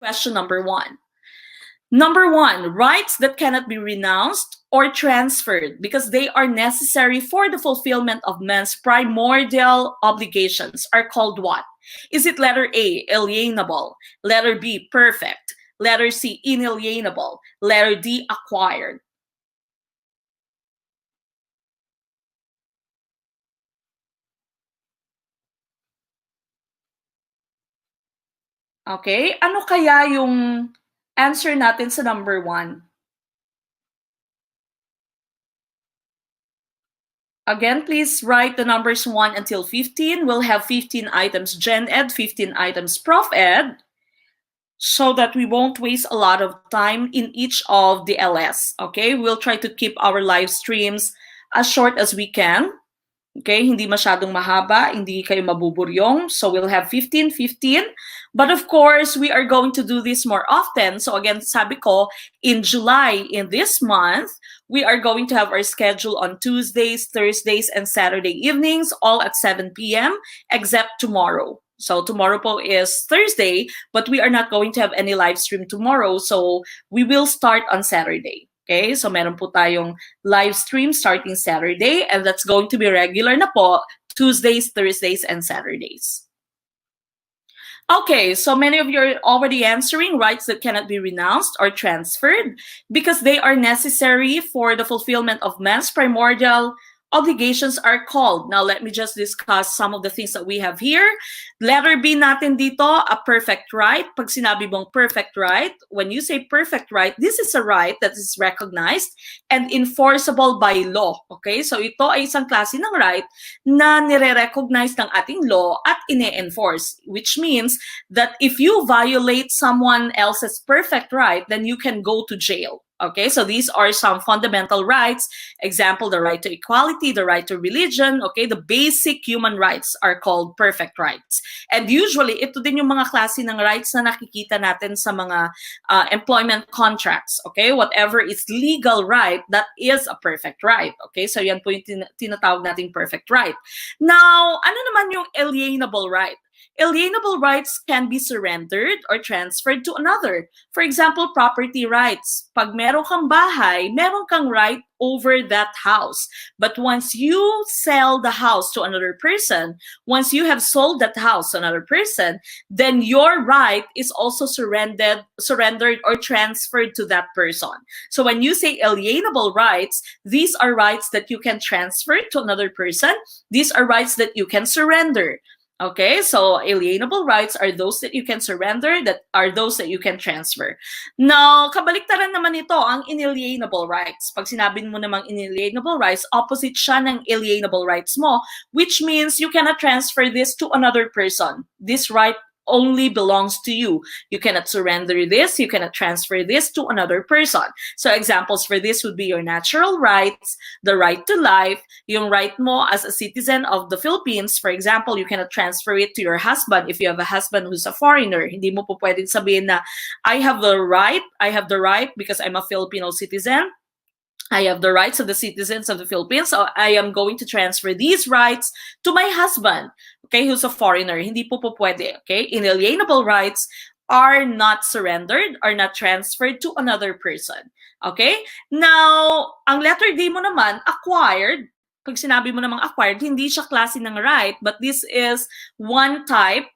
Question number 1. Number 1, rights that cannot be renounced or transferred because they are necessary for the fulfillment of men's primordial obligations are called what? Is it letter A, alienable, letter B, perfect, letter C, inalienable, letter D, acquired? Okay, ano kaya yung answer natin sa number 1? Again, please write the numbers 1 until 15. We'll have 15 items Gen Ed, 15 items Prof Ed, so that we won't waste a lot of time in each of the LS. Okay, we'll try to keep our live streams as short as we can. Okay, hindi masyadong mahaba, hindi kayo mabuburyong. So we'll have 15, 15. But of course, we are going to do this more often. So again, sabi ko, in July, in this month, we are going to have our schedule on Tuesdays, Thursdays, and Saturday evenings, all at 7 p.m., except tomorrow. So tomorrow po is Thursday, but we are not going to have any live stream tomorrow. So we will start on Saturday. Okay, so meron po tayong live stream starting Saturday, and that's going to be regular na po, Tuesdays, Thursdays, and Saturdays. Okay, so many of you are already answering rights that cannot be renounced or transferred because they are necessary for the fulfillment of man's primordial obligations are called. Now, let me just discuss some of the things that we have here. Letter B natin dito, a perfect right. Pag sinabi mong perfect right, when you say perfect right, this is a right that is recognized and enforceable by law. Okay? So ito ay isang klase ng right na nire-recognize ng ating law at ine-enforce, which means that if you violate someone else's perfect right, then you can go to jail. Okay, so these are some fundamental rights. Example, the right to equality, the right to religion. Okay, the basic human rights are called perfect rights. And usually, ito din yung mga klase ng rights na nakikita natin sa mga employment contracts. Okay, whatever is legal right, that is a perfect right. Okay, so yan po yung tinatawag nating perfect right. Now, ano naman yung alienable right? Alienable rights can be surrendered or transferred to another. For example, property rights. Pag meron kang bahay, meron kang right over that house. But once you sell the house to another person, once you have sold that house to another person, then your right is also surrendered or transferred to that person. So when you say alienable rights, these are rights that you can transfer to another person. These are rights that you can surrender. Okay, so alienable rights are those that you can surrender, that are those that you can transfer. Now, kabaliktaran naman ito, ang inalienable rights. Pag sinabi mo namang inalienable rights, opposite siya ng alienable rights mo, which means you cannot transfer this to another person. This right only belongs to you. You cannot surrender this, you cannot transfer this to another person. So examples for this would be your natural rights, the right to life, yung right mo as a citizen of the Philippines. For example, you cannot transfer it to your husband if you have a husband who's a foreigner. Hindi mo po pwedeng sabihin na, I have the right because I'm a Filipino citizen. I have the rights of the citizens of the Philippines, so I am going to transfer these rights to my husband, okay, who's a foreigner. Hindi po pwede, okay? Inalienable rights are not surrendered, are not transferred to another person, okay? Now, ang letter D mo naman, acquired. Pag sinabi mo namang acquired, hindi siya klase ng right, but this is one type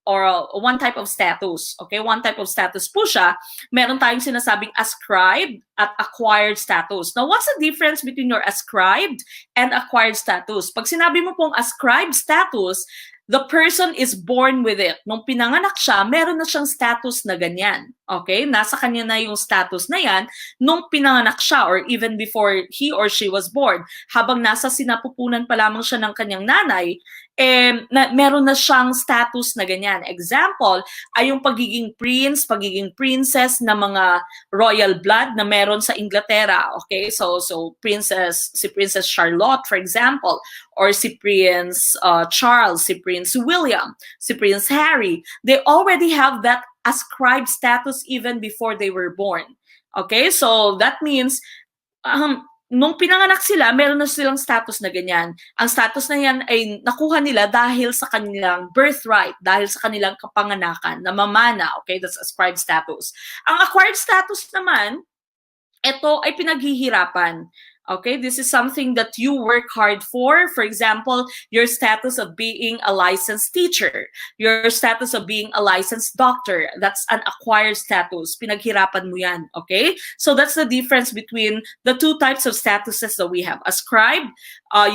or one type of status. Okay, one type of status po siya. Meron tayong sinasabing ascribed at acquired status. Now, what's the difference between your ascribed and acquired status? Pag sinabi mo pong ascribed status, the person is born with it. Nung pinanganak siya, meron na siyang status na ganyan. Okay? Nasa kanya na yung status na yan nung pinanganak siya or even before he or she was born. Habang nasa sinapupunan pa lamang siya ng kanyang nanay, meron na siyang status na ganyan. Example, ay yung pagiging prince, pagiging princess na mga royal blood na meron sa Inglaterra. Okay? So si Princess Charlotte, for example, or si Prince Charles, si Prince William, si Prince Harry, they already have that ascribed status even before they were born. Okay? So that means nung pinanganak sila, meron na silang status na ganyan. Ang status na yan ay nakuha nila dahil sa kanilang birthright, dahil sa kanilang kapanganakan, na mamana, okay? That's ascribed status. Ang acquired status naman, ito ay pinaghihirapan. Okay, this is something that you work hard for. For example, your status of being a licensed teacher, your status of being a licensed doctor, that's an acquired status. Pinaghirapan mo yan, okay? So that's the difference between the two types of statuses that we have. Ascribed,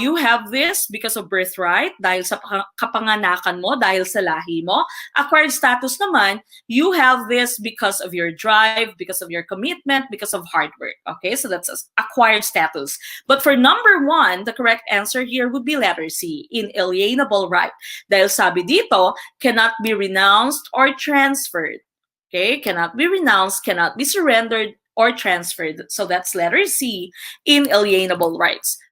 you have this because of birthright, dahil sa kapanganakan mo, dahil sa lahi mo. Acquired status naman, you have this because of your drive, because of your commitment, because of hard work. Okay, so that's acquired status. But for number 1, the correct answer here would be letter C, inalienable right. Dahil sabi dito, cannot be renounced or transferred. Okay, cannot be renounced, cannot be surrendered or transferred. So that's letter C, inalienable rights.